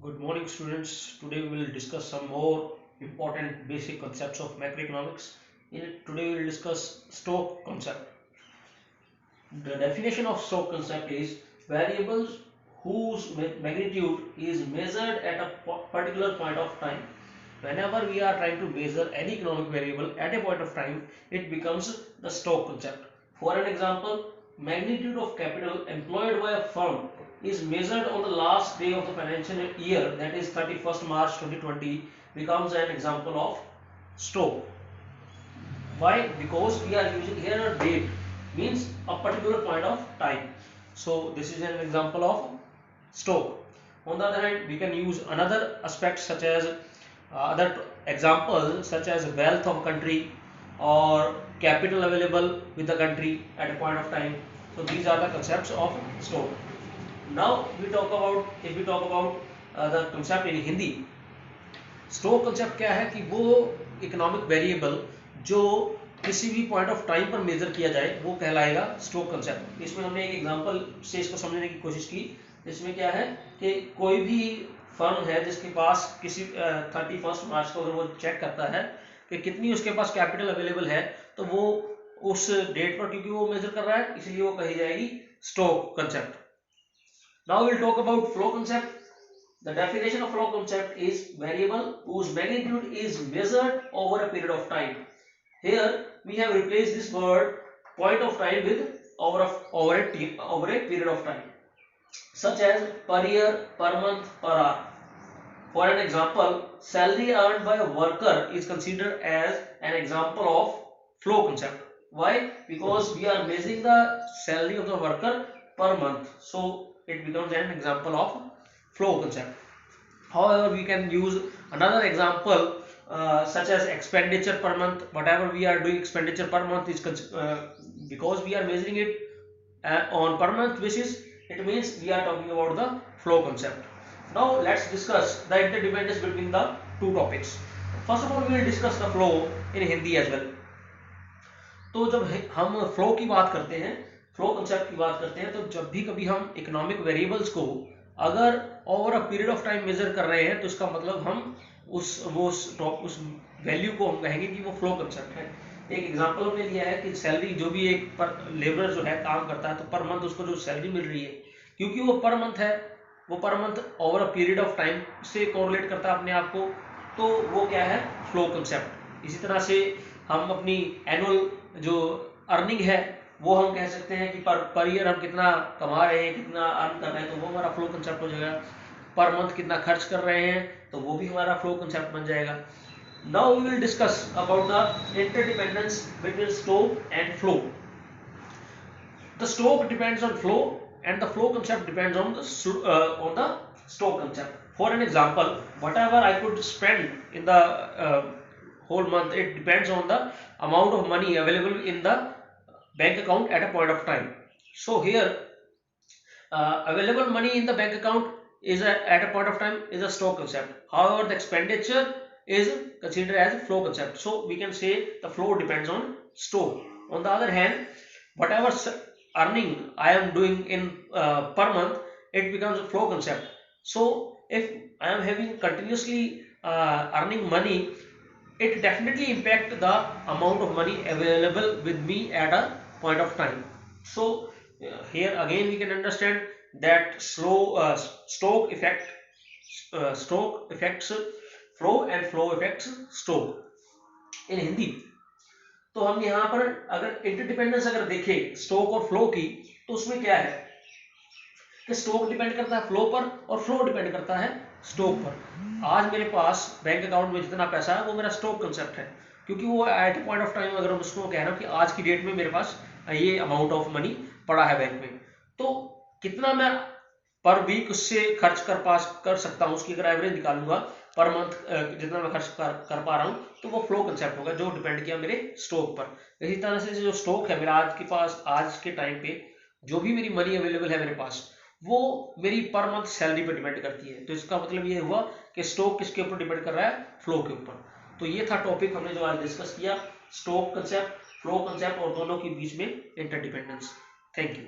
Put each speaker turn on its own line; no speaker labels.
Good morning, students. Today we will discuss some more important basic concepts of macroeconomics. Today we will discuss Stokes concept. The definition of Stokes concept is variables whose magnitude is measured at a particular point of time. Whenever we are trying to measure any economic variable at a point of time, it becomes the Stokes concept. For an example, magnitude of capital employed by a firm is measured on the last day of the financial year, that is 31st March 2020, becomes an example of Stokes. Why? Because we are using here a date, means a particular point of time. So this is an example of Stokes. On the other hand, we can use another aspect such as other examples such as wealth of a country or capital available with the country at a point of time. So these are the concepts of Stokes. Now if we talk about the concept in Hindi. Stock concept क्या है कि वो economic variable जो किसी भी point of time पर measure किया जाए वो कहलाएगा स्टोक कंसेप्ट। इसमें हमने एक एग्जांपल से इसको समझने की कोशिश की, जिसमें क्या है कि कोई भी फर्म है जिसके पास किसी 31 मार्च को अगर वो चेक करता है कि कितनी उसके पास कैपिटल अवेलेबल है, तो वो उस डेट पर, क्योंकि वो मेजर कर रहा है, इसलिए वो कही जाएगी stock concept. Now will talk about flow concept. The definition of flow concept is variable whose magnitude is measured over a period of time. Here we have replaced this word point of time with over a period of time, such as per year, per month, per hour. For an example, salary earned by a worker is considered as an example of flow concept. Why? Because we are measuring the salary of the worker per month, so it becomes an example of flow concept. However, we can use another example such as expenditure per month. Whatever we are doing expenditure per month is because we are measuring it on per month basis, it means we are talking about the flow concept. Now let's discuss the interdependence between the two topics. First of all, we will discuss the flow in Hindi as well. तो जब हम flow की बात करते हैं, flow concept की बात करते हैं, तो जब भी कभी हम इकोनॉमिक वेरिएबल्स को अगर over a period of time measure कर रहे हैं, तो इसका मतलब हम उस वैल्यू को हम कहेंगे कि वो फ्लो कंसेप्ट है। एक एग्जांपल हमने लिया है कि सैलरी, जो भी एक लेबर जो है काम करता है, तो पर मंथ उसको जो सैलरी मिल रही है, क्योंकि वो पर मंथ है, वो per month over a period of time से कोरिलेट करता है अपने आप को, तो वो क्या है, फ्लो कंसेप्ट। इसी तरह से हम अपनी एनुअल जो अर्निंग है वो हम कह सकते हैं कि पर ईयर हम कितना कमा रहे हैं, कितना अर्न कर रहे हैं, तो वो हमारा फ्लो कंसेप्ट हो जाएगा। पर मंथ कितना खर्च कर रहे हैं, तो वो भी हमारा फ्लो कंसेप्ट बन जाएगा। Now we will discuss about the interdependence between stock and flow. The stoke depends on flow and the flow concept depends on the stoke concept. For an example, whatever I could spend in the whole month, it depends on the amount of money available in the bank account at a point of time. So here available money in the bank account is at a point of time is a stoke concept. However, the expenditure is considered as a flow concept. So we can say the flow depends on stoke. On the other hand, whatever earning I am doing in per month, it becomes a flow concept. So if I am having continuously earning money, it definitely impact the amount of money available with me at a point of time. So here again we can understand that stoke affects flow and flow affects stoke in Hindi. तो हम यहाँ पर अगर interdependence अगर देखें stock और flow की, तो उसमें क्या है कि स्टोक डिपेंड करता है फ्लो पर और फ्लो डिपेंड करता है स्टोक पर। आज मेरे पास बैंक अकाउंट में जितना पैसा है वो मेरा स्टोक कंसेप्ट है, क्योंकि वो एट पॉइंट ऑफ टाइम अगर हम उसको कह रहा हूँ कि आज की डेट में मेरे पास ये अमाउंट ऑफ मनी पड़ा है बैंक में, तो कितना मैं पर वीक उससे खर्च कर सकता हूँ, उसकी अगर एवरेज निकालूंगा पर मंथ जितना मैं खर्च कर पा रहा हूँ, तो वो फ्लो कंसेप्ट होगा जो डिपेंड किया मेरे स्टोक पर। इसी तरह से जो स्टोक है मेरा आज के टाइम पे जो भी मेरी मनी अवेलेबल है मेरे पास, वो मेरी पर मंथ सैलरी पर डिपेंड करती है। तो इसका मतलब ये हुआ कि स्टोक किसके ऊपर डिपेंड कर रहा है, फ्लो के ऊपर। तो ये था टॉपिक हमने जो आज डिस्कस किया, स्टोक कंसेप्ट, फ्लो कंसेप्ट और दोनों के बीच में इंटरडिपेंडेंस। Thank you.